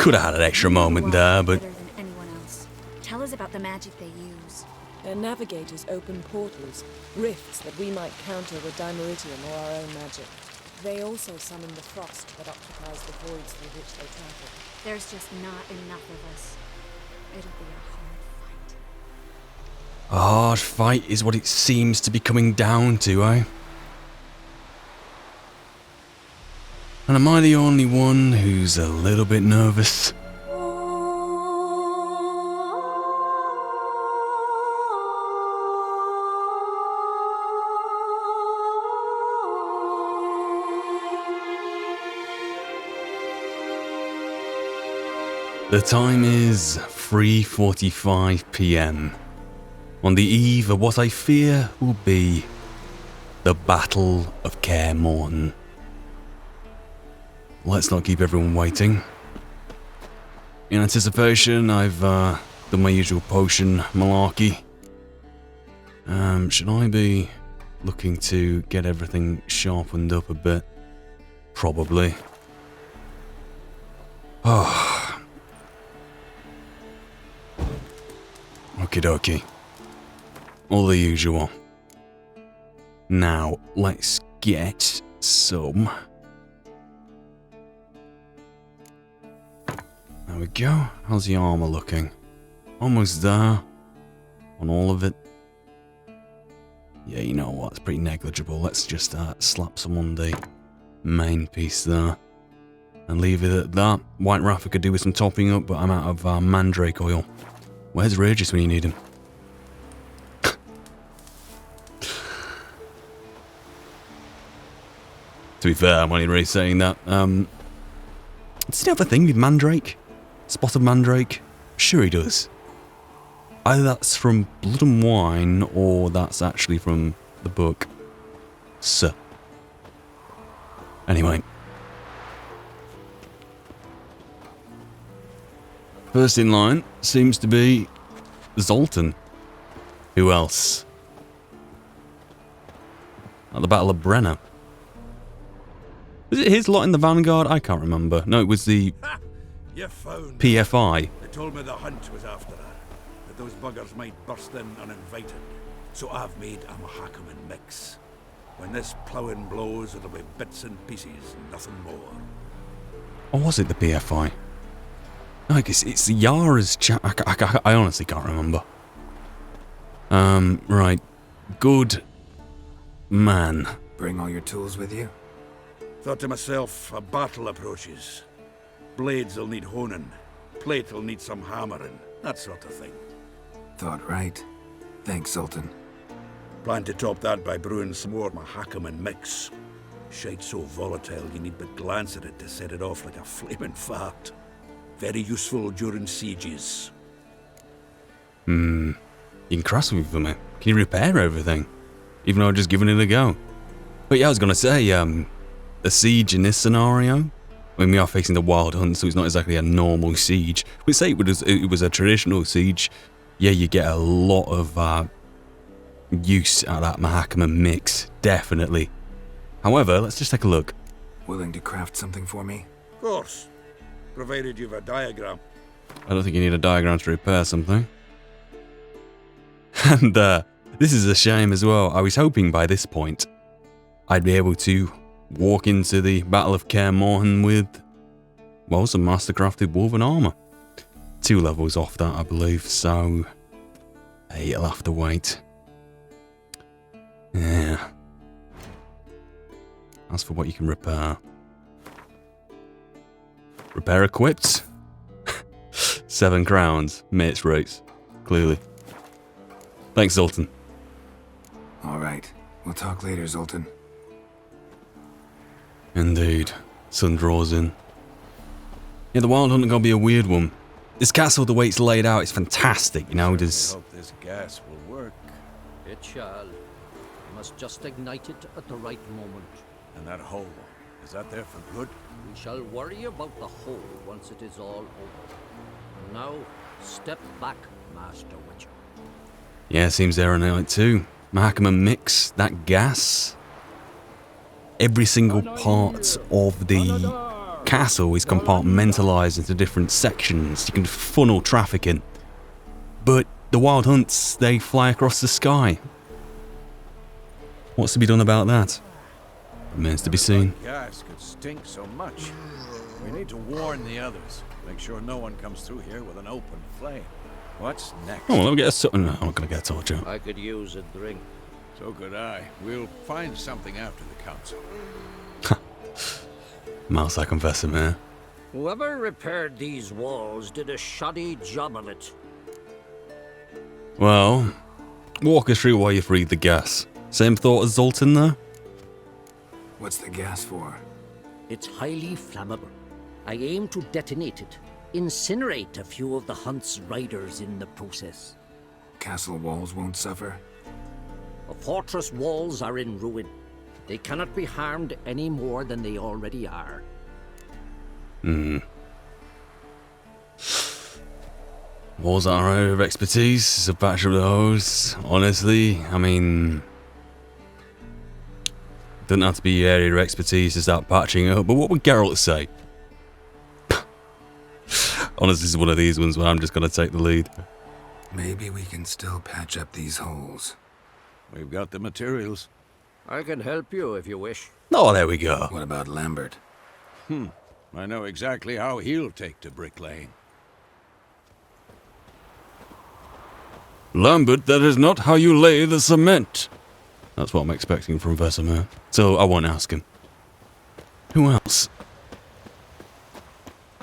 Could have had an extra moment there, but... Better than anyone else. Tell us about the magic they use. Their navigators open portals, rifts that we might counter with dimeritium or our own magic. They also summon the frost that occupies the voids through which they travel. There's just not enough of us. It'll be a hard fight. A hard fight is what it seems to be coming down to, eh? And am I the only one who's a little bit nervous? The time is 3:45 PM, on the eve of what I fear will be the Battle of Kaer Morhen. Let's not keep everyone waiting. In anticipation, I've done my usual potion malarkey. Should I be looking to get everything sharpened up a bit? Probably. Oh. Okie dokie. All the usual. Now, let's get some. There we go. How's the armour looking? Almost there. On all of it. Yeah, you know what? It's pretty negligible. Let's just slap some on the main piece there. And leave it at that. White Raff I could do with some topping up, but I'm out of mandrake oil. Where's Regis when you need him? To be fair, I'm only really saying that. Does he have a thing with mandrake? Spotted mandrake? Sure he does. Either that's from Blood and Wine, or that's actually from the book. So. Anyway. First in line seems to be Zoltan. Who else? At the Battle of Brenner. Was it his lot in the Vanguard? I can't remember. No, it was the PFI. They told me the Hunt was after her, that those buggers might burst in uninvited. So I've made a Mahakaman mix. When this ploughing blows, it'll be bits and pieces, nothing more. Or was it the PFI? No, it's Yara's chat. I honestly can't remember. Right. Good man. Bring all your tools with you? Thought to myself, a battle approaches. Blades'll need honing, plate'll need some hammering, that sort of thing. Thought right. Thanks, Sultan. Plan to top that by brewing some more Mahakaman mix. Shite so volatile you need but glance at it to set it off like a flaming fart. Very useful during sieges. You can crash with them, man. Can you repair everything? Even though I've just given it a go. But yeah, I was gonna say, a siege in this scenario. I mean, we are facing the Wild Hunt, so it's not exactly a normal siege. We'd say it was a traditional siege. Yeah, you get a lot of use out of that Mahakaman mix, definitely. However, let's just take a look. Willing to craft something for me? Of course. Provided you've a diagram. I don't think you need a diagram to repair something. And this is a shame as well. I was hoping by this point I'd be able to walk into the Battle of Kaer Morhen with, well, some mastercrafted woven armour. 2 levels off that, I believe, so hey, it'll have to wait. Yeah. As for what you can repair. Repair equipped. 7 crowns. Mates race. Clearly. Thanks, Zoltan. Alright. We'll talk later, Zoltan. Indeed. Sun draws in. Yeah, the Wild Hunt are gonna be a weird one. This castle, the way it's laid out, is fantastic, you know, there's... I hope this gas will work. It shall. You must just ignite it at the right moment. And that hole, is that there for good? We shall worry about the hole once it is all over. Now, step back, Master Witcher. Yeah, seems there on night too. Mahakaman mix, that gas. Every single part of the castle is compartmentalized into different sections. You can funnel traffic in. But the wild hunts, they fly across the sky. What's to be done about that? Remains to be seen. Gas could stink so much. We need to warn the others. Make sure no one comes through here with an open flame. What's next? Oh, well, let me get a something. No, I'm not going to get a torch out. I could use a drink. So could I. We'll find something after the council. Mouse, I confess it, man. Whoever repaired these walls did a shoddy job of it. Well, walk us through why you freed the gas. Same thought as Zoltan there? What's the gas for? It's highly flammable. I aim to detonate it. Incinerate a few of the Hunt's riders in the process. Castle walls won't suffer? The fortress walls are in ruin. They cannot be harmed any more than they already are. Walls are our area of expertise. It's a batch of those. Honestly, I mean, doesn't have to be your area of expertise to start patching it up. But what would Geralt say? Honestly, this is one of these ones where I'm just going to take the lead. Maybe we can still patch up these holes. We've got the materials. I can help you if you wish. Oh, there we go. What about Lambert? I know exactly how he'll take to bricklaying. Lambert, that is not how you lay the cement. That's what I'm expecting from Vesemir. So I won't ask him. Who else?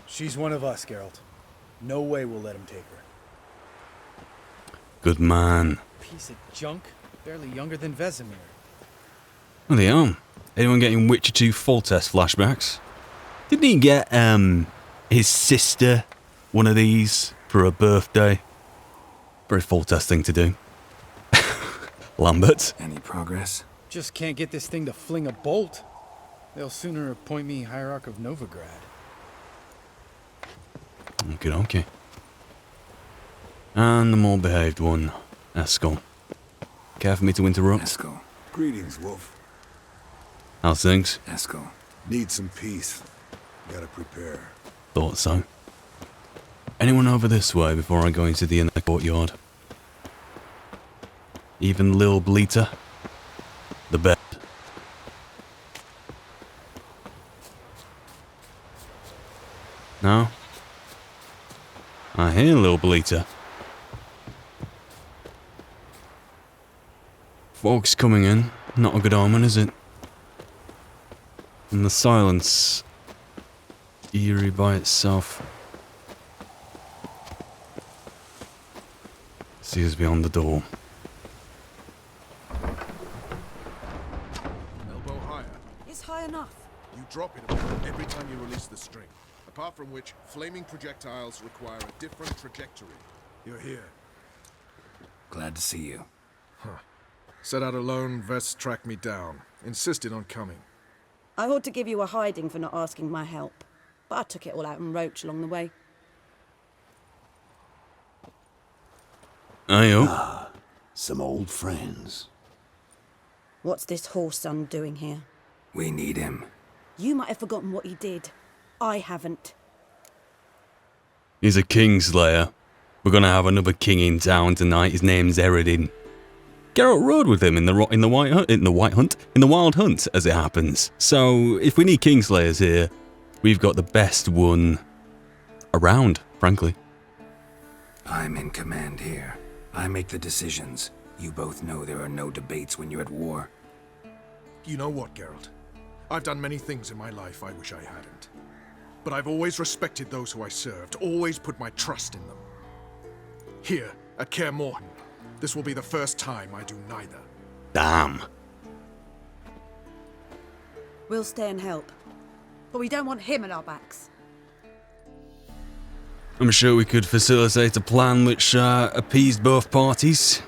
She's one of us, Geralt. No way we'll let him take her. Good man. Piece of junk. Barely younger than Vesemir. Well, they are. Anyone getting Witcher 2 full test flashbacks? Didn't he get, his sister one of these for her birthday? Very full test thing to do. Lambert. Any progress? Just can't get this thing to fling a bolt. They'll sooner appoint me Hierarch of Novigrad. Okay. And the more behaved one, Eskel. Care for me to interrupt? Eskel. Greetings, Wolf. How's things? Eskel. Need some peace. Gotta prepare. Thought so. Anyone over this way before I go into the inner courtyard? Even Lil Bleater? The bed. No? I hear Lil Bleater. Fog's coming in. Not a good omen, is it? And the silence, eerie by itself. See us beyond the door. Elbow higher. It's high enough. You drop it every time you release the string. Apart from which, flaming projectiles require a different trajectory. You're here. Glad to see you. Set out alone, Vest tracked me down. Insisted on coming. I ought to give you a hiding for not asking my help, but I took it all out in Roach along the way. Ayo. Some old friends. What's this horse son doing here? We need him. You might have forgotten what he did. I haven't. He's a Kingslayer. We're gonna have another king in town tonight. His name's Eredin. Geralt rode with him in the Wild Hunt, as it happens. So if we need Kingslayers here, we've got the best one around, frankly. I'm in command here. I make the decisions. You both know there are no debates when you're at war. You know what, Geralt? I've done many things in my life I wish I hadn't. But I've always respected those who I served, always put my trust in them. Here, at Kaer Morhen, this will be the first time I do neither. Damn. We'll stay and help. But we don't want him at our backs. I'm sure we could facilitate a plan which appeased both parties.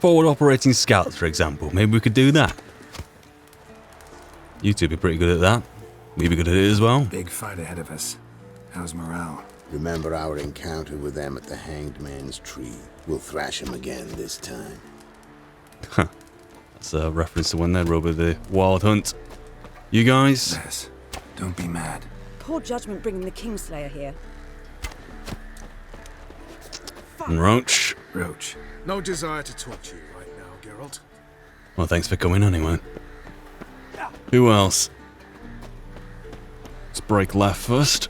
Forward operating scouts, for example. Maybe we could do that. You two be pretty good at that. We'd be good at it as well. Big fight ahead of us. How's morale? Remember our encounter with them at the Hanged Man's Tree. We'll thrash him again this time. That's That's a reference to when they rode with the Wild Hunt. You guys? Yes. Don't be mad. Poor judgment bringing the Kingslayer here. And Roach. Roach. No desire to talk to you right now, Geralt. Well, thanks for coming anyway. Who else? Let's break left first.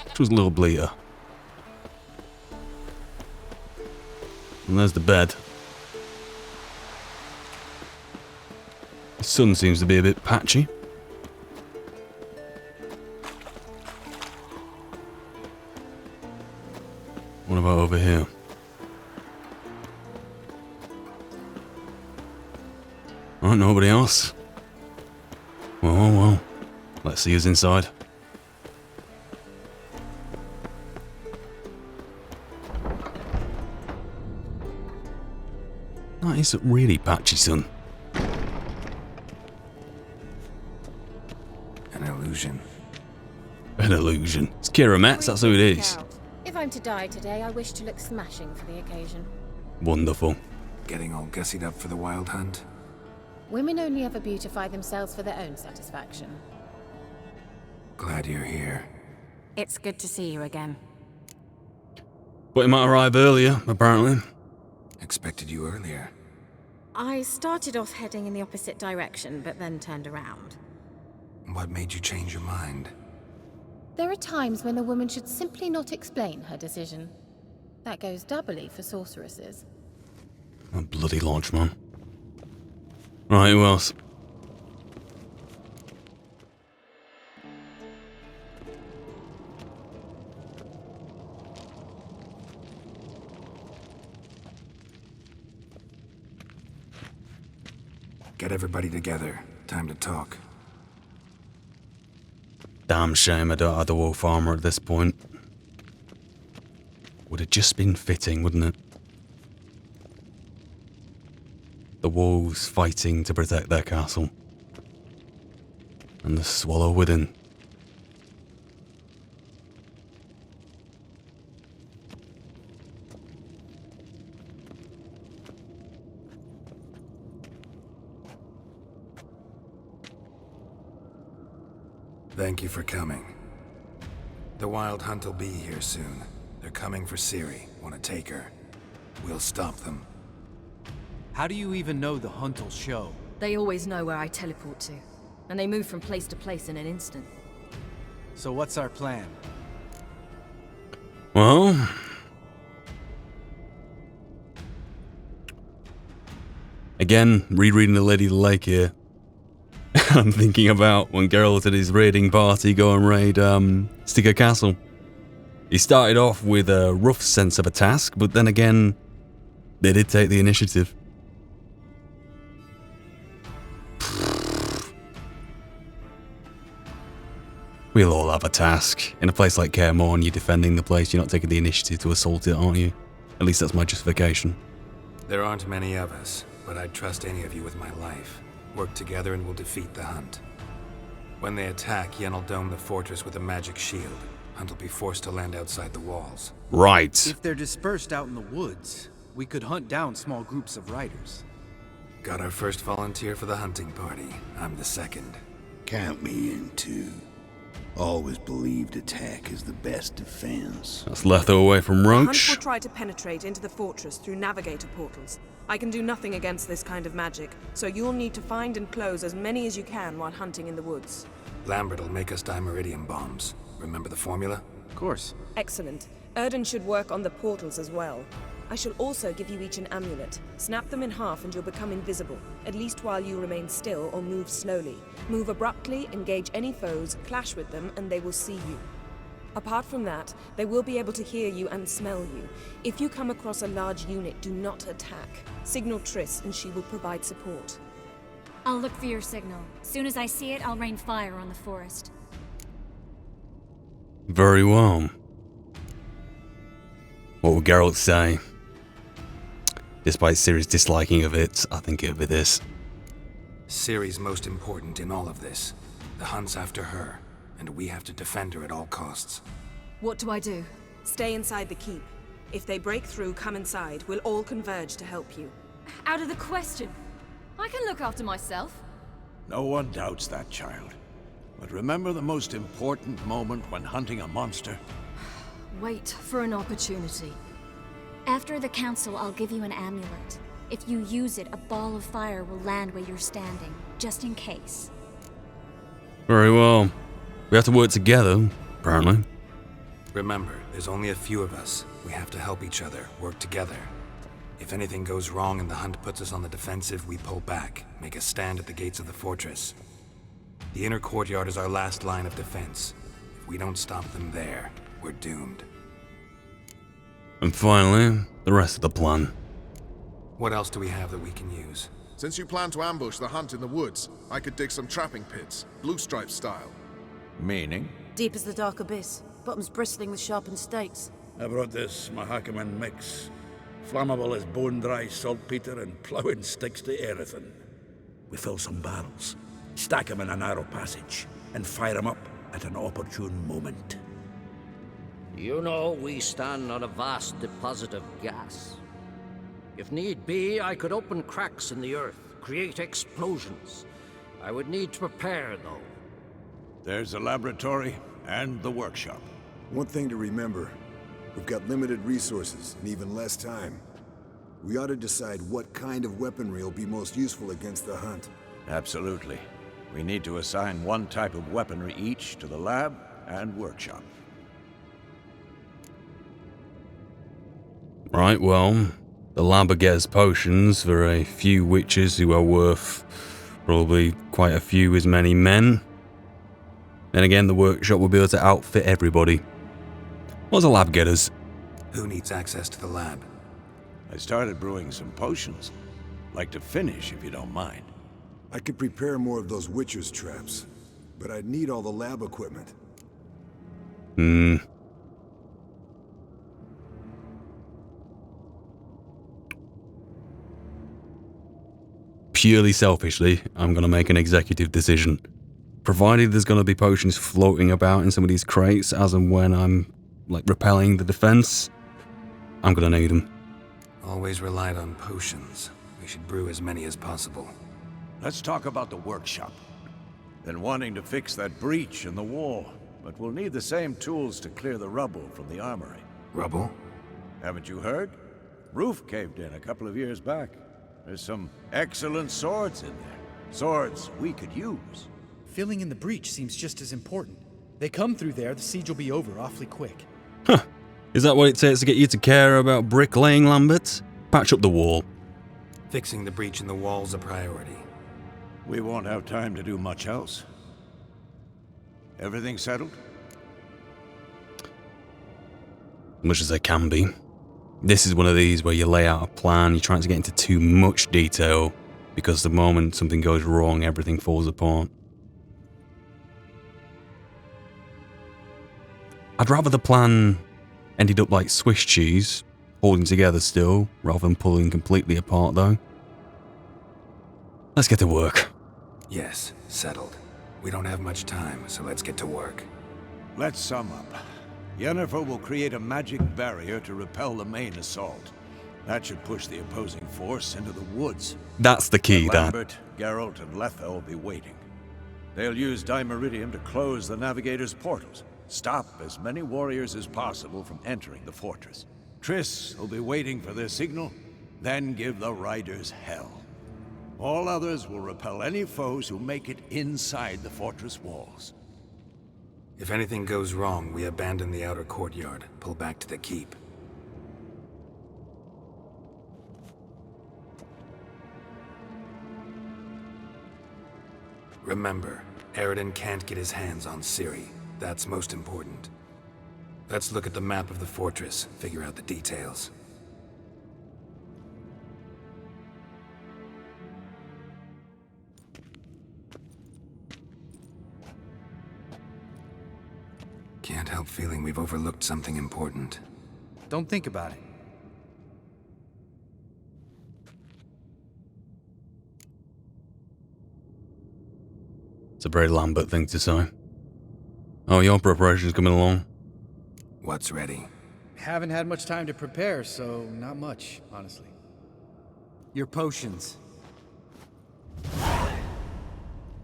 Which was a little bleeder. And there's the bed. The sun seems to be a bit patchy. What about over here? Oh, nobody else. Well. Let's see who's inside. That is really patchy, son. An illusion. An illusion. It's Kira Metz, that's who it is. If I'm to die today, I wish to look smashing for the occasion. Wonderful. Getting all gussied up for the Wild Hunt? Women only ever beautify themselves for their own satisfaction. Glad you're here. It's good to see you again. But he might arrive earlier, apparently. Expected you earlier. I started off heading in the opposite direction, but then turned around. What made you change your mind? There are times when a woman should simply not explain her decision. That goes doubly for sorceresses. A bloody lodge, man. Right, who else? Get everybody together. Time to talk. Damn shame I don't have the wolf armor at this point. Would have just been fitting, wouldn't it? The wolves fighting to protect their castle. And the swallow within. Thank you for coming. The Wild Hunt will be here soon. They're coming for Ciri. Want to take her? We'll stop them. How do you even know the Hunt will show? They always know where I teleport to, and they move from place to place in an instant. So what's our plan? Well... Again, rereading the Lady of the Lake here. I'm thinking about when Geralt and his raiding party go and raid Sticker Castle. He started off with a rough sense of a task, but then again, they did take the initiative. We'll all have a task. In a place like Kaer Morhen, you're defending the place, you're not taking the initiative to assault it, aren't you? At least that's my justification. There aren't many of us, but I'd trust any of you with my life. Work together and we'll defeat the Hunt. When they attack, Yen'll dome the fortress with a magic shield. Hunt will be forced to land outside the walls. Right. If they're dispersed out in the woods, we could hunt down small groups of riders. Got our first volunteer for the hunting party. I'm the second. Count me in too. Always believed attack is the best defense. That's Letho away from Roach. Hunt will try to penetrate into the fortress through navigator portals. I can do nothing against this kind of magic, so you'll need to find and close as many as you can while hunting in the woods. Lambert will make us dimeridium bombs. Remember the formula? Of course. Excellent. Erden should work on the portals as well. I shall also give you each an amulet. Snap them in half and you'll become invisible, at least while you remain still or move slowly. Move abruptly, engage any foes, clash with them, and they will see you. Apart from that, they will be able to hear you and smell you. If you come across a large unit, do not attack. Signal Triss and she will provide support. I'll look for your signal. Soon as I see it, I'll rain fire on the forest. Very well. What will Geralt say? Despite Ciri's disliking of it, I think it'll be this. Ciri's most important in all of this. The Hunt's after her, and we have to defend her at all costs. What do I do? Stay inside the keep. If they break through, come inside. We'll all converge to help you. Out of the question. I can look after myself. No one doubts that, child. But remember the most important moment when hunting a monster? Wait for an opportunity. After the council, I'll give you an amulet. If you use it, a ball of fire will land where you're standing, just in case. Very well. We have to work together, apparently. Remember, there's only a few of us. We have to help each other, work together. If anything goes wrong and the hunt puts us on the defensive, we pull back, make a stand at the gates of the fortress. The inner courtyard is our last line of defense. If we don't stop them there, we're doomed. And finally, the rest of the plan. What else do we have that we can use? Since you plan to ambush the hunt in the woods, I could dig some trapping pits, blue stripe style. Meaning? Deep as the dark abyss, bottoms bristling with sharpened stakes. I brought this Mahakaman mix. Flammable as bone-dry saltpeter and ploughing sticks to everything. We fill some barrels, stack them in a narrow passage, and fire them up at an opportune moment. You know, we stand on a vast deposit of gas. If need be, I could open cracks in the earth, create explosions. I would need to prepare, though. There's a laboratory and the workshop. One thing to remember, we've got limited resources and even less time. We ought to decide what kind of weaponry will be most useful against the hunt. Absolutely. We need to assign one type of weaponry each to the lab and workshop. Right, well, the lab gets potions for a few witches who are worth probably quite a few as many men. Then again, the workshop will be able to outfit everybody. What's a lab get us? Who needs access to the lab? I started brewing some potions. Like to finish, if you don't mind. I could prepare more of those Witcher's traps, but I'd need all the lab equipment. Purely selfishly, I'm going to make an executive decision. Provided there's going to be potions floating about in some of these crates as and when I'm, like, repelling the defense, I'm going to need them. Always relied on potions. We should brew as many as possible. Let's talk about the workshop. Been wanting to fix that breach in the wall, but we'll need the same tools to clear the rubble from the armory. Rubble? Haven't you heard? Roof caved in a couple of years back. There's some excellent swords in there. Swords we could use. Filling in the breach seems just as important. They come through there, the siege will be over awfully quick. Huh. Is that what it takes to get you to care about bricklaying, Lambert? Patch up the wall. Fixing the breach in the wall's a priority. We won't have time to do much else. Everything settled? Much as they can be. This is one of these where you lay out a plan, you're trying to get into too much detail, because the moment something goes wrong, everything falls apart. I'd rather the plan ended up like Swiss cheese, holding together still, rather than pulling completely apart though. Let's get to work. Yes, settled. We don't have much time, so let's get to work. Let's sum up. Yennefer will create a magic barrier to repel the main assault. That should push the opposing force into the woods. That's the key, Dad. Lambert, Geralt, and Letha will be waiting. They'll use Dimeridium to close the Navigator's portals. Stop as many warriors as possible from entering the fortress. Triss will be waiting for their signal, then give the riders hell. All others will repel any foes who make it inside the fortress walls. If anything goes wrong, we abandon the outer courtyard, pull back to the keep. Remember, Eridan can't get his hands on Ciri. That's most important. Let's look at the map of the fortress, figure out the details. Can't help feeling we've overlooked something important. Don't think about it. It's a very Lambert thing to say. Oh, your preparation's coming along. What's ready? haven't had much time to prepare, so not much, honestly. Your potions.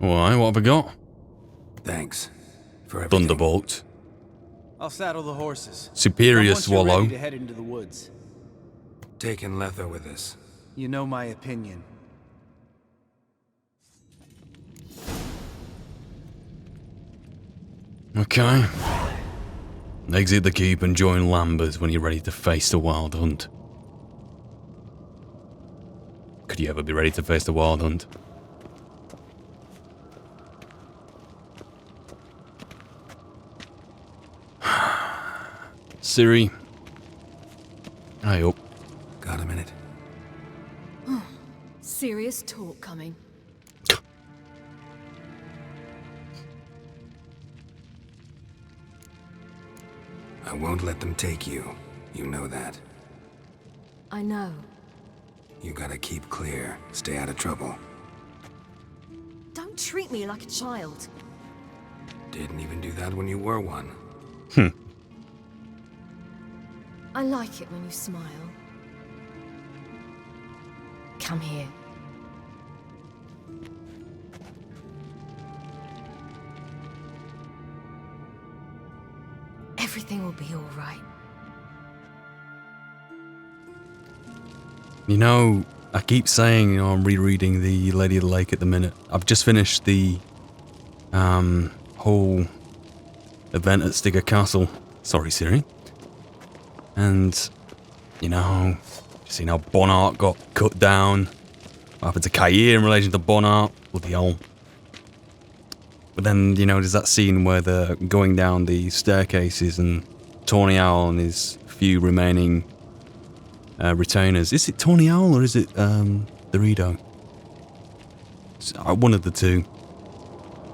Alright, what have I got? Thanks for everything. Thunderbolt. I'll saddle the horses. Superior Once you're Swallow. ready to head into the woods. Taking Letho with us. You know my opinion. Okay. Exit the keep and join Lambers when you're ready to face the Wild Hunt. Could you ever be ready to face the Wild Hunt? Ciri. Hey up. Got a minute? Serious talk coming. I won't let them take you. You know that. I know. You gotta keep clear. Stay out of trouble. Don't treat me like a child. Didn't even do that when you were one. I like it when you smile. Come here. Everything will be all right. You know, I keep saying, I'm rereading the Lady of the Lake at the minute. I've just finished the whole event at Stigger Castle. Sorry, Ciri. And, you know, seen how Bonart got cut down. What happened to Kaer in relation to Bonart? Bloody hell. But then, you know, there's that scene where they're going down the staircases and Tawny Owl and his few remaining retainers. Is it Tawny Owl or is it Dorito? One of the two.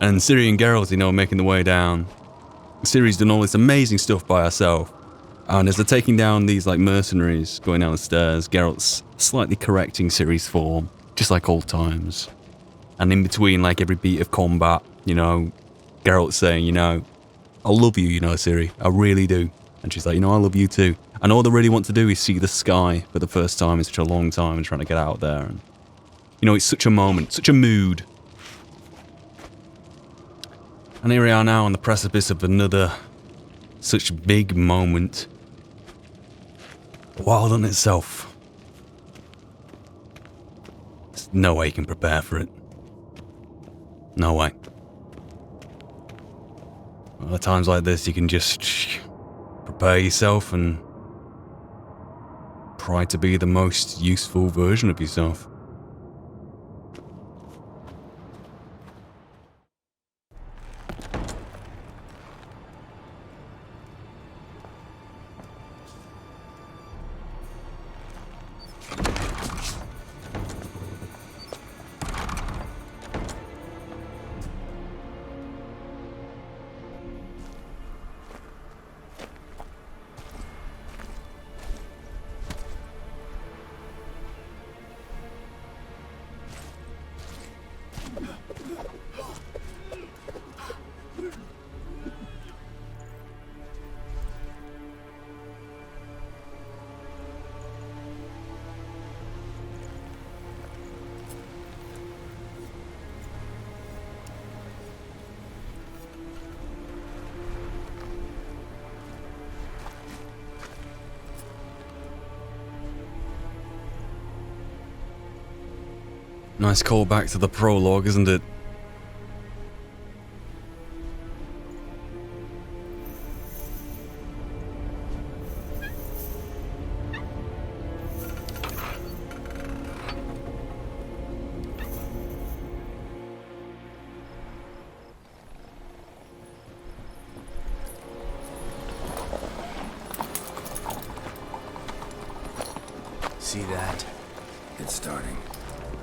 And Ciri and Geralt, you know, making the way down. Ciri's done all this amazing stuff by herself. And as they're taking down these, like, mercenaries going down the stairs, Geralt's slightly correcting Ciri's form, just like old times. And in between, like, every beat of combat, you know, Geralt's saying, you know, I love you, you know, Ciri, I really do. And she's like, you know, I love you too. And all they really want to do is see the sky for the first time in such a long time and trying to get out there. And, you know, it's such a moment, such a mood. And here we are now on the precipice of another such big moment. Wild Hunt itself. There's no way you can prepare for it. No way. Well, at times like this, you can just prepare yourself and try to be the most useful version of yourself. Nice callback to the prologue, isn't it? See that? It's starting.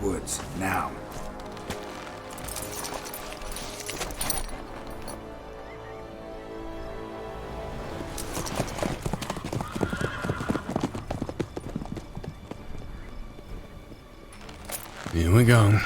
Woods, now. Here we go.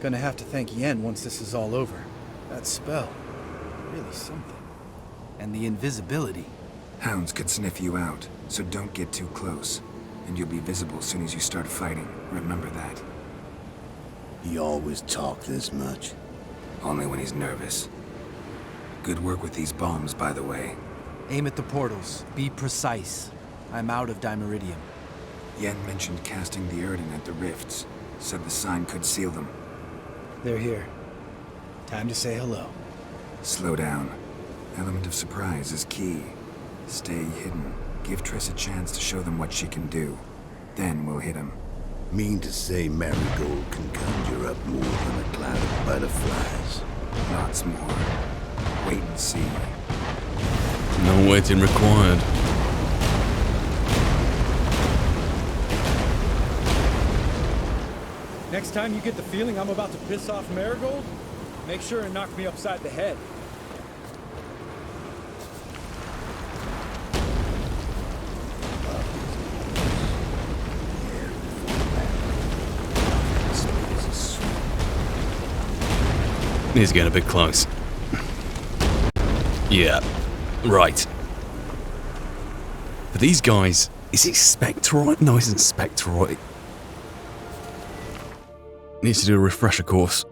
Gonna have to thank Yen once this is all over. That spell, really something. And the invisibility. Hounds could sniff you out, so don't get too close. And you'll be visible as soon as you start fighting. Remember that. He always talk this much. Only when he's nervous. Good work with these bombs, by the way. Aim at the portals. Be precise. I'm out of Dimeridium. Yen mentioned casting the Erden at the rifts. Said the sign could seal them. They're here. Time to say hello. Slow down. Element of surprise is key. Stay hidden. Give Triss a chance to show them what she can do. Then we'll hit him. Mean to say Marigold can conjure up more than a cloud of butterflies. Lots more. Wait and see. No waiting required. Next time you get the feeling I'm about to piss off Marigold, make sure and knock me upside the head. He's getting a bit close. Yeah, right. But these guys, is it Spectroid? No, it isn't Spectroid. Needs to do a refresher course.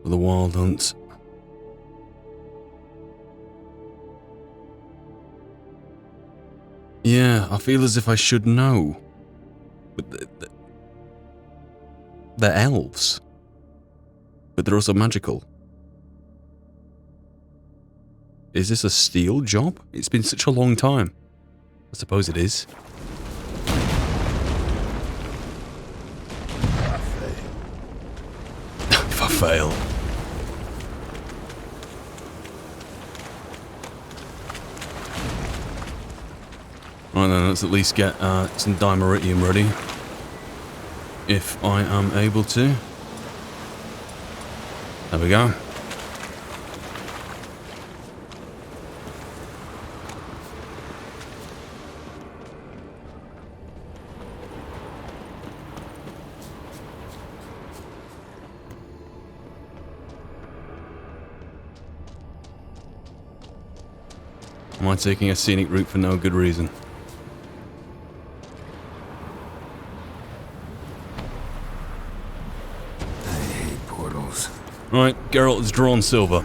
For the Wild Hunt. Yeah, I feel as if I should know. But they're elves. But they're also magical. Is this a steal job? It's been such a long time. I suppose it is. If I fail. Right then, let's at least get some Dimeridium ready. If I am able to. There we go. Am I taking a scenic route for no good reason? Right, Geralt has drawn silver.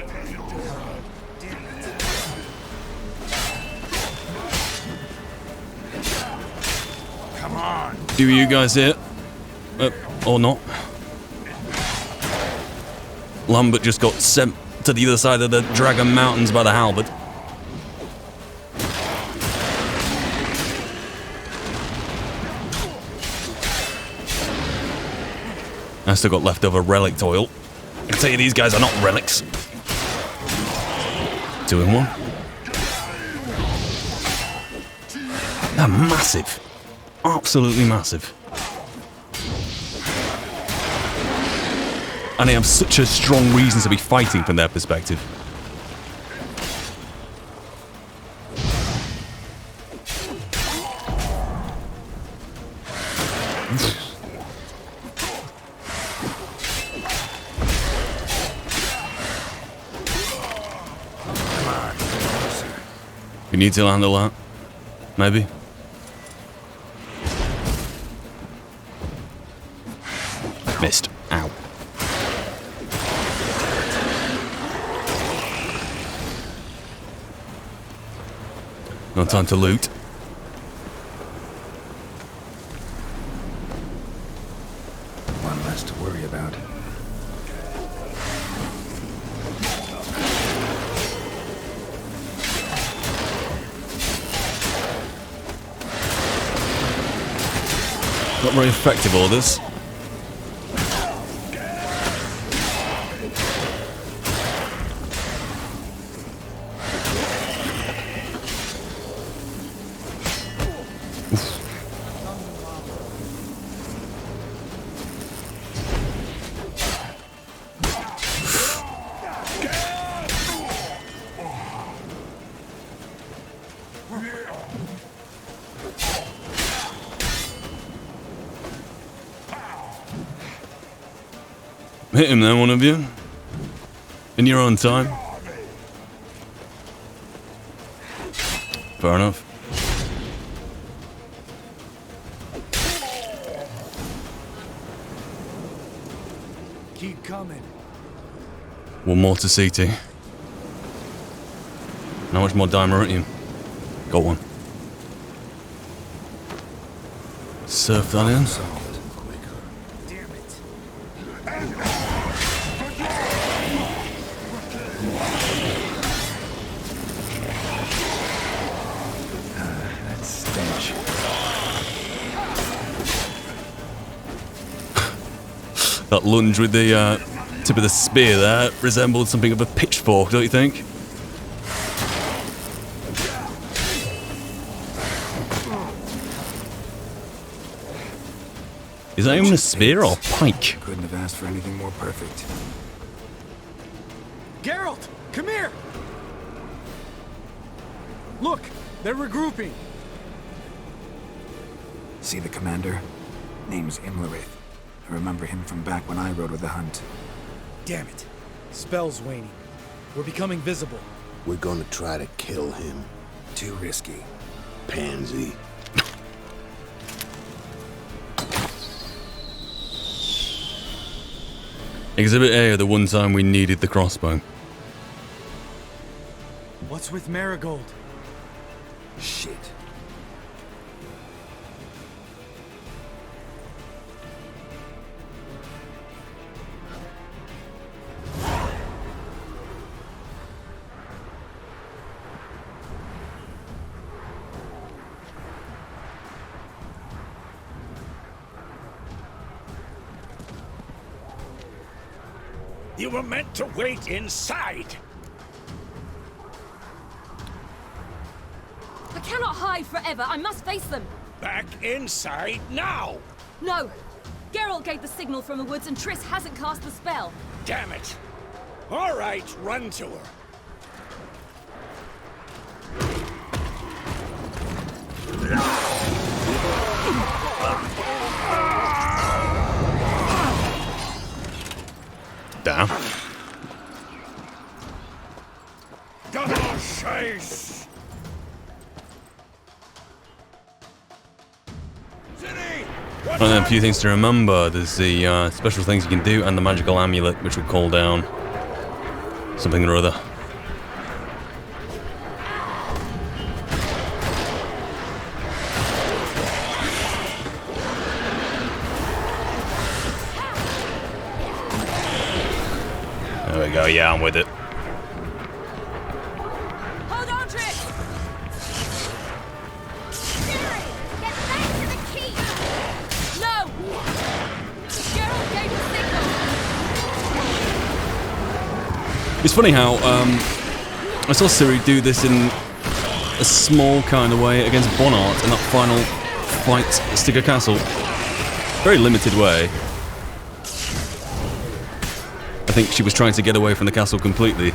Come on. Do you guys hear? Or not? Lambert just got sent to the other side of the Dragon Mountains by the halberd. I still got leftover relic oil. I can tell you these guys are not relics. 2 in 1. They're massive. Absolutely massive. And they have such a strong reason to be fighting from their perspective. We need to handle that. Maybe. Missed. Ow. No time to loot. One less to worry about. Not very effective, all this. Hit him then, one of you. In your own time. Fair enough. Keep coming. One more to see to. How much more dimeritium? Got one. Surf that in. That stench. That lunge with the tip of the spear there resembled something of a pitchfork, don't you think? Is that even a spear or a pike? Couldn't have asked for anything more perfect. Geralt, come here! Look, they're regrouping. See the commander? Name's Imlerith. I remember him from back when I rode with the Hunt. Damn it. Spell's waning. We're becoming visible. We're gonna try to kill him. Too risky. Pansy. Exhibit A of the one time we needed the crossbow. What's with Marigold? Shit. You were meant to wait inside. I cannot hide forever. I must face them. Back inside now. No. Geralt gave the signal from the woods and Triss hasn't cast the spell. Damn it. All right, run to her. Damn. Double chase. And then a few things to remember. There's the special things you can do and the magical amulet, which will call down something or other. There we go, yeah, I'm with it. Hold on, Triss! Get back to the key! No! Geralt gave the signal! It's funny how I saw Ciri do this in a small kind of way against Bonnart in that final fight at Sticker Castle. Very limited way. I think she was trying to get away from the castle completely,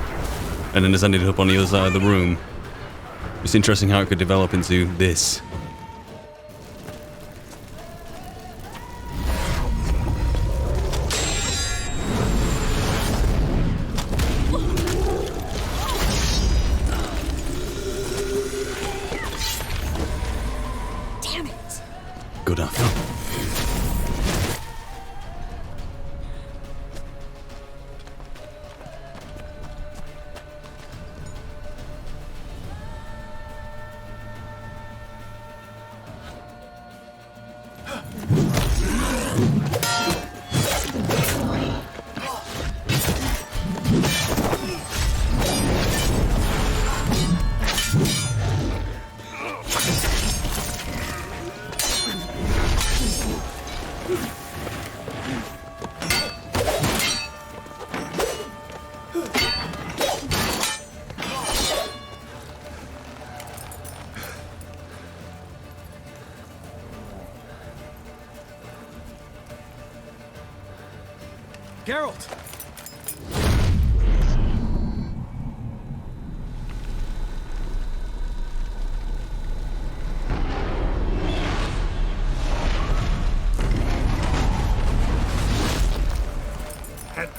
and then has ended up on the other side of the room. It's interesting how it could develop into this. Damn it! Good after. Geralt! At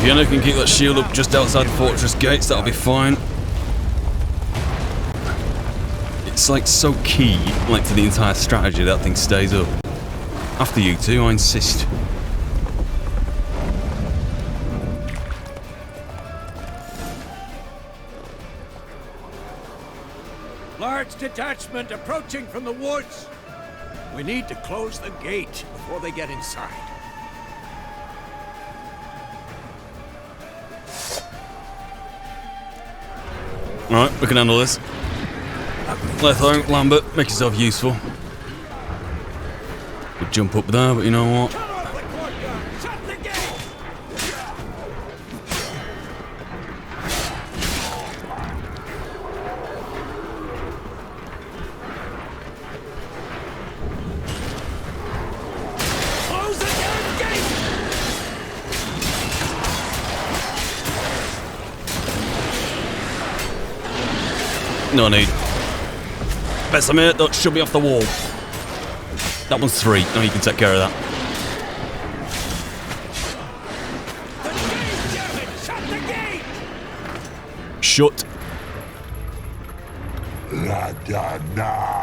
If Yenna can keep that shield up just outside the fortress gates, that'll be fine. It's like so key, like to the entire strategy, that thing stays up. After you two, I insist. Large detachment approaching from the woods. We need to close the gate before they get inside. Alright, we can handle this. Letho, Lambert, make yourself useful. Could jump up there, but you know what? No need. Bessamir, don't shove me off the wall. That one's 3. No, you can take care of that. Shut. La da da.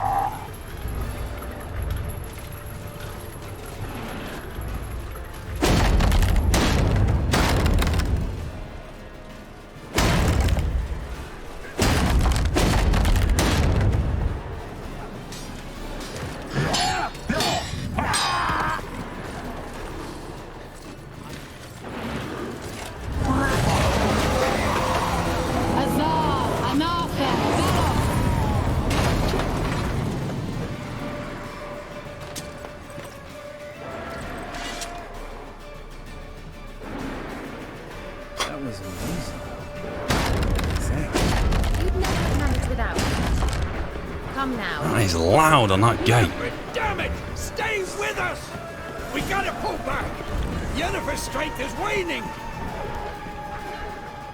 He's loud on that gate. Damn it! Stay with us! We gotta pull back! Yennefer's strength is waning!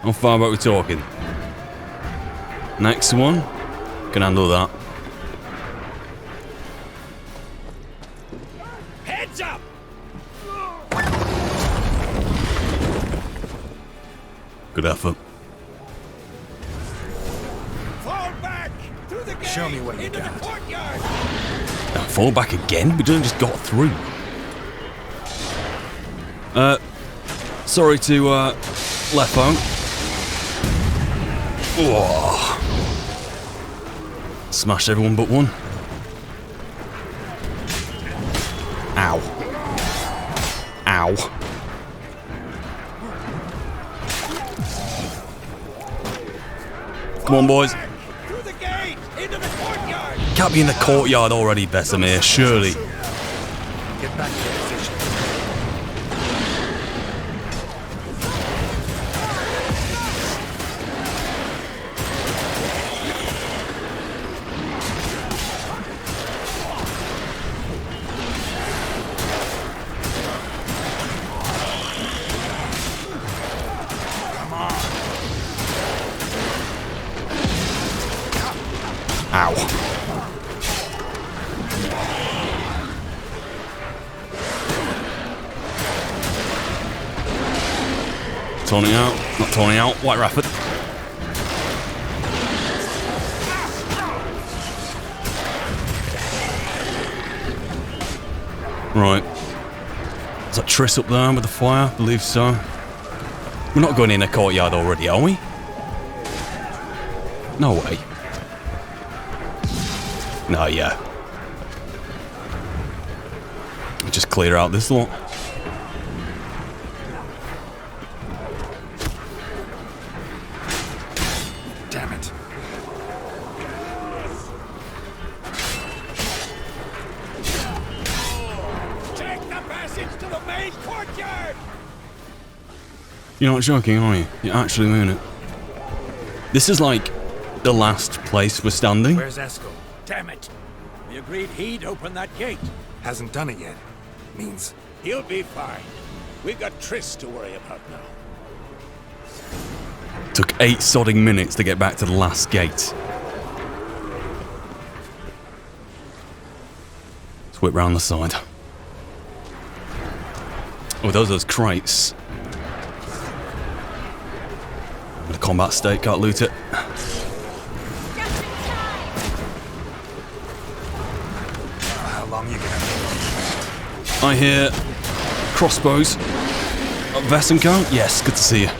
How far back we talking? Next one? Can handle that. Heads up! Good effort. Fall back! Through the gate! Show me what you into got. The courtyard! Fall back again? We done just got through. Sorry to, Lefo. Whoa. Smash everyone but one. Ow. Ow. Come on, boys. Through the gate! Into the courtyard! Can't be in the courtyard already, Bessamir, surely. Get back to your position. Ow. Turning out, not turning out, White Rapid. Right. Is that Triss up there with the fire? I believe so. We're not going in a courtyard already, are we? No way. No, yeah. Just clear out this lot. Damn it. Take the passage to the main courtyard! You're not joking, are you? You actually mean it. This is like the last place we're standing. Where's Eskel? Damn it! We agreed he'd open that gate. Hasn't done it yet. Means He'll be fine. We've got Triss to worry about now. Took 8 sodding minutes to get back to the last gate. Let's whip round the side. Oh, those crates. The combat state, can't loot it. How long you gonna... I hear crossbows. Vesenko? Yes, good to see you.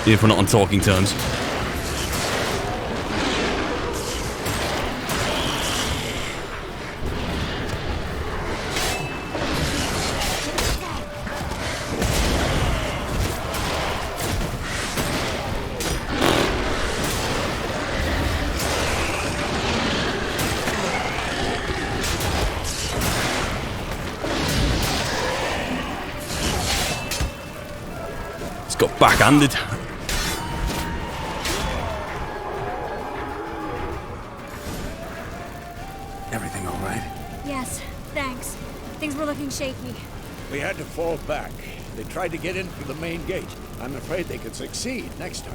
Even if we're not on talking terms. Got backhanded. Everything all right? Yes, thanks. Things were looking shaky. We had to fall back. They tried to get in through the main gate. I'm afraid they could succeed next time.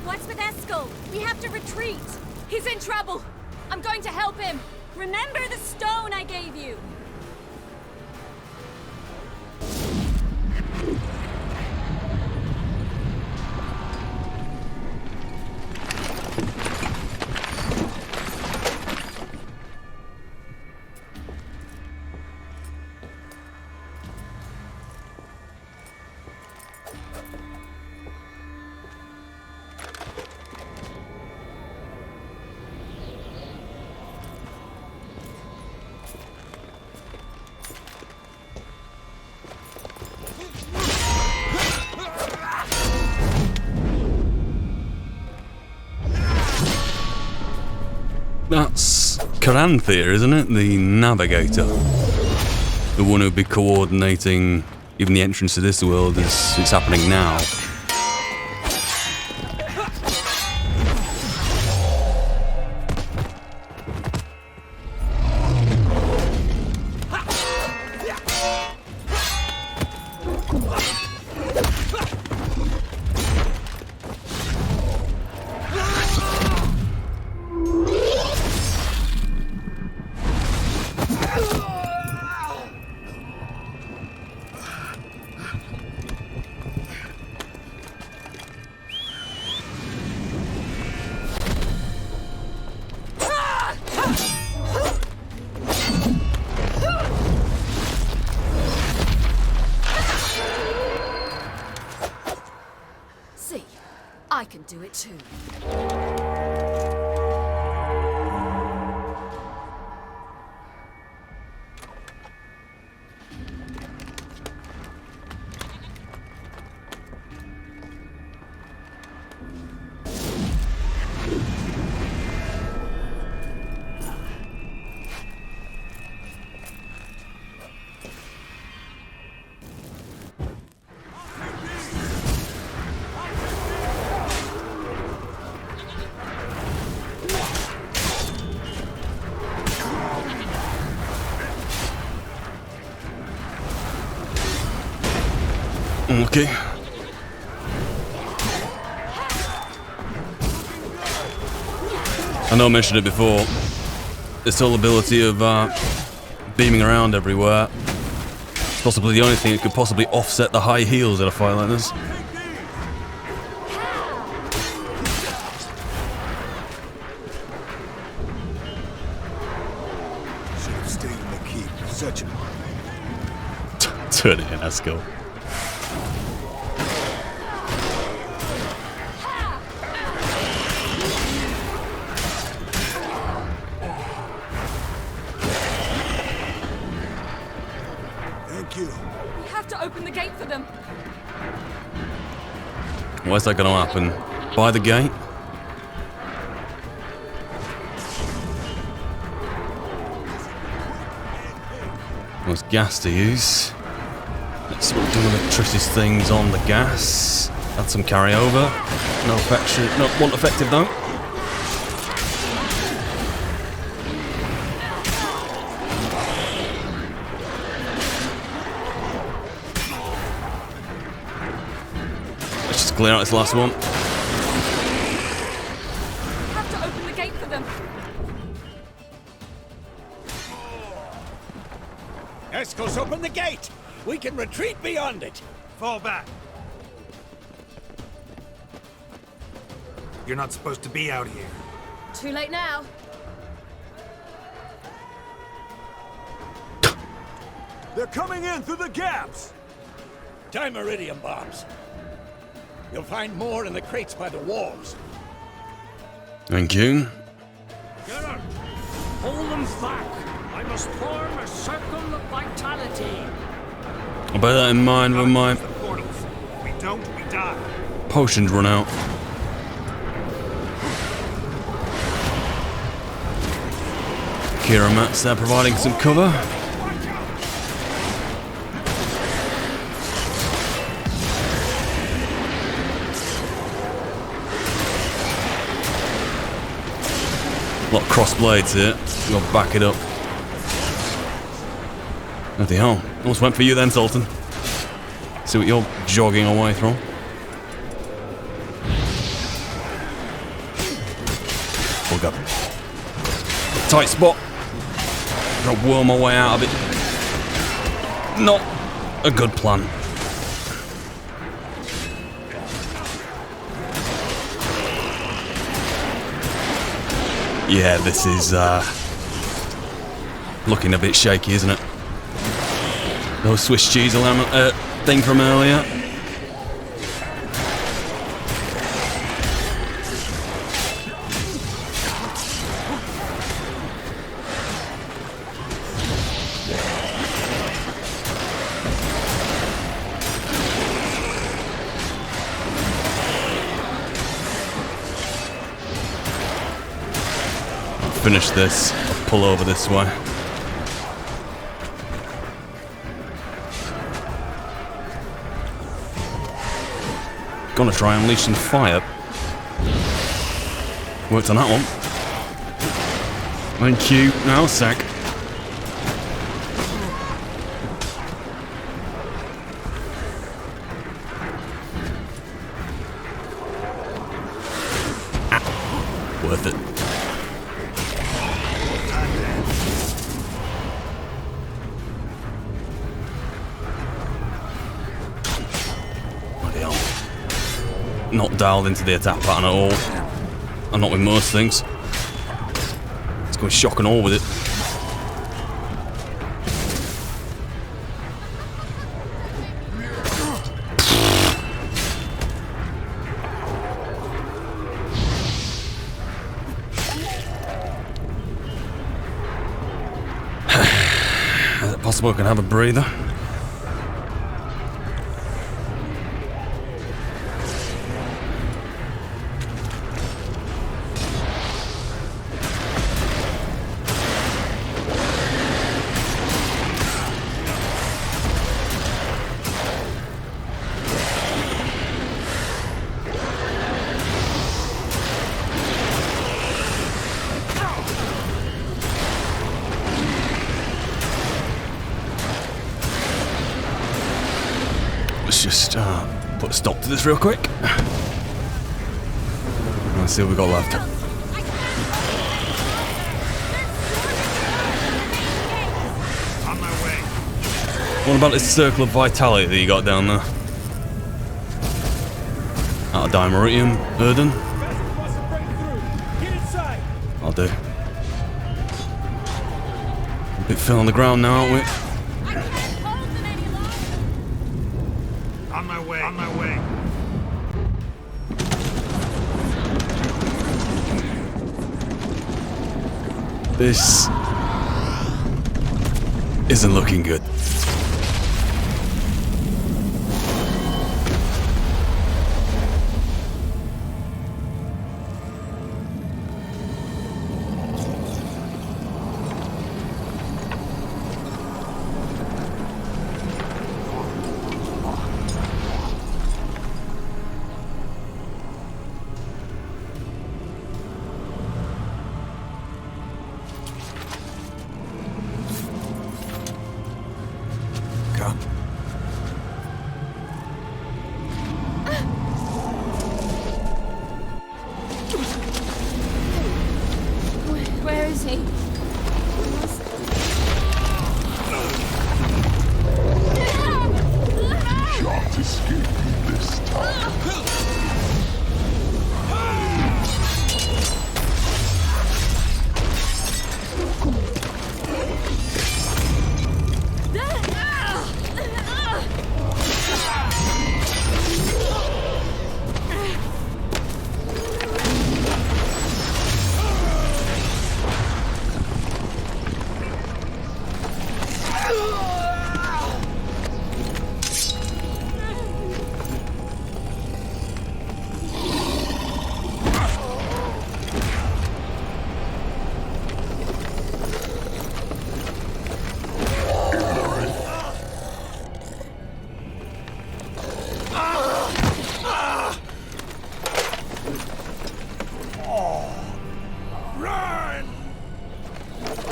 What's with Eskel? We have to retreat. He's in trouble. I'm going to help him. Remember the stone I gave you. That's Karanthir, isn't it? The navigator. The one who'd be coordinating even the entrance to this world as it's happening now. I can do it too. Okay. I know I mentioned it before. This whole ability of beaming around everywhere. It's possibly the only thing that could possibly offset the high heals in a fight like this. Should have stayed in the keep. Such a... Turn it in, let's go. We have to open the gate for them. Where's that going to happen? By the gate? There's gas to use. Let's do electricity things on the gas. Add some carryover. No affection. Not one effective though. Let's just clear out this last one. We have to open the gate for them. Eskel's open the gate! We can retreat beyond it! Fall back. You're not supposed to be out here. Too late now. They're coming in through the gaps! Dimeridium bombs. You'll find more in the crates by the walls. Thank you. Geralt, hold them back. I must form a circle of vitality. I'll bear that in mind when my If we don't, we die. potions run out. Kira and Matt's there providing some cover. A lot of cross blades here. You'll back it up. Bloody hell. Almost went for you then, Sultan. See what you're jogging away through. Oh god. Tight spot. Gotta worm my way out of it. Not a good plan. Yeah, this is looking a bit shaky, isn't it? No Swiss cheese element thing from earlier. Finish this, I'll pull over this way. Gonna try and unleash some fire. Worked on that one. Thank you, now sack. Worth it. Not dialed into the attack pattern at all. I'm not with most things. It's going shock and awe with it. Is it possible I can have a breather? Let's just put a stop to this real quick. Let's see what we got left. On my way. What about this circle of vitality that you got down there? Out of Dimeridium, Erden? I'll do. A bit fill on the ground now, aren't we? On my way. On my way. This isn't looking good. Where is he? Shot is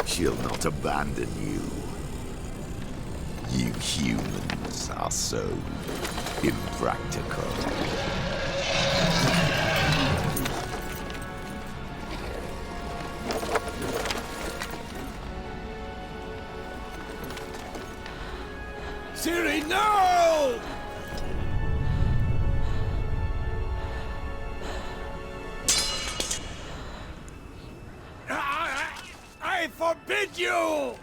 She'll not abandon you. You humans are so impractical. Ciri, no! I forbid you!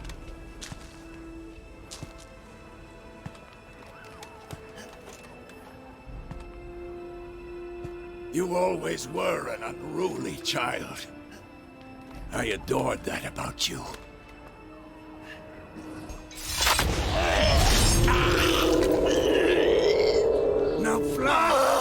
You always were an unruly child. I adored that about you. Now fly!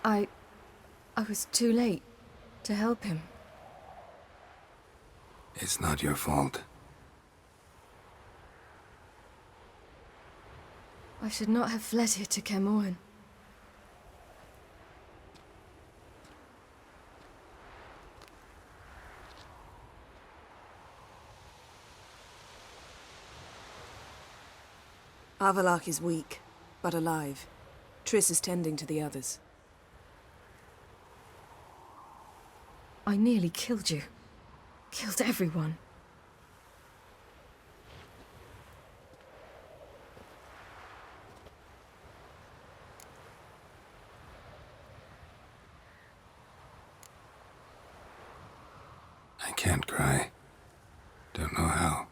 I was too late to help him. It's not your fault. I should not have fled here to Kaer Morhen. Avallac'h is weak, but alive. Triss is tending to the others. I nearly killed you. Killed everyone. I can't cry. Don't know how.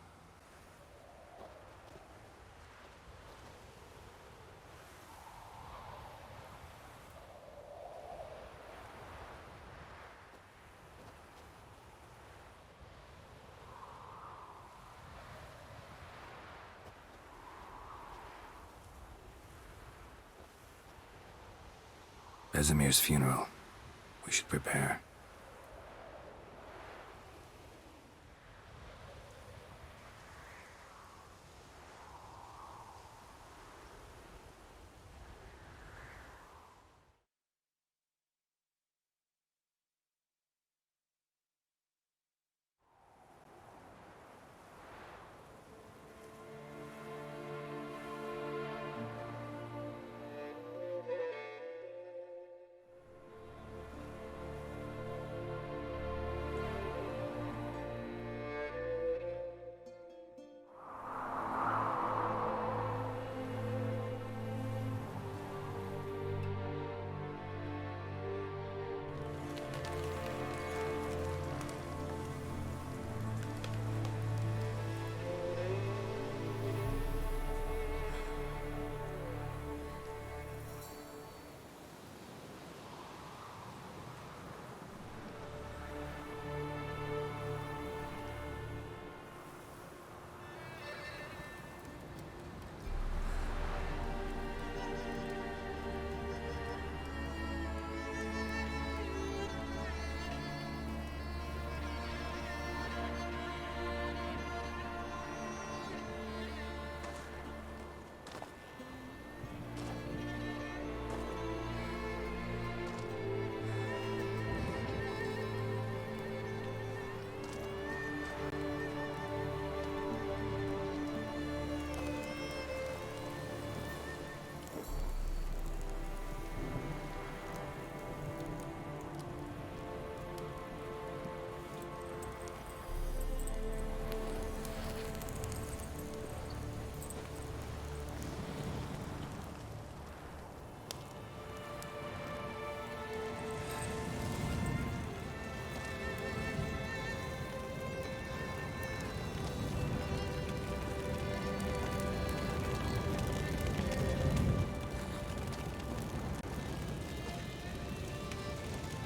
Vesemir's funeral. We should prepare.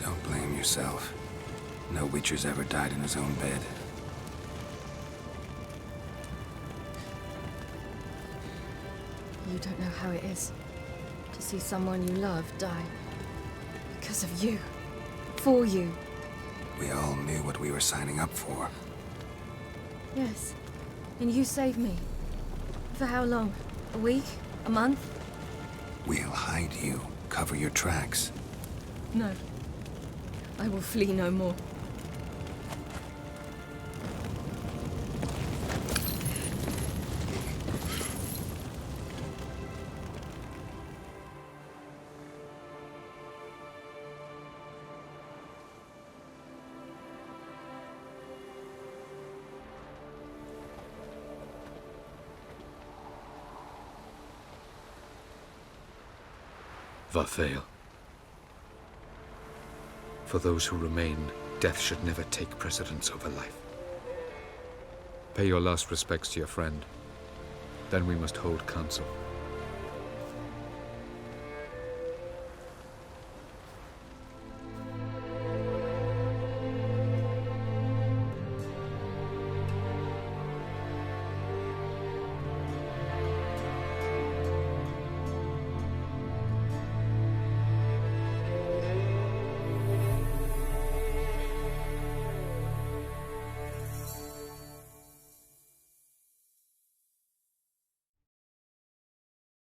Don't blame yourself. No Witcher's ever died in his own bed. You don't know how it is to see someone you love die. Because of you. For you. We all knew what we were signing up for. Yes. And you saved me. For how long? A week? A month? We'll hide you. Cover your tracks. No. I will flee no more. Varthael. For those who remain, death should never take precedence over life. Pay your last respects to your friend. Then we must hold council.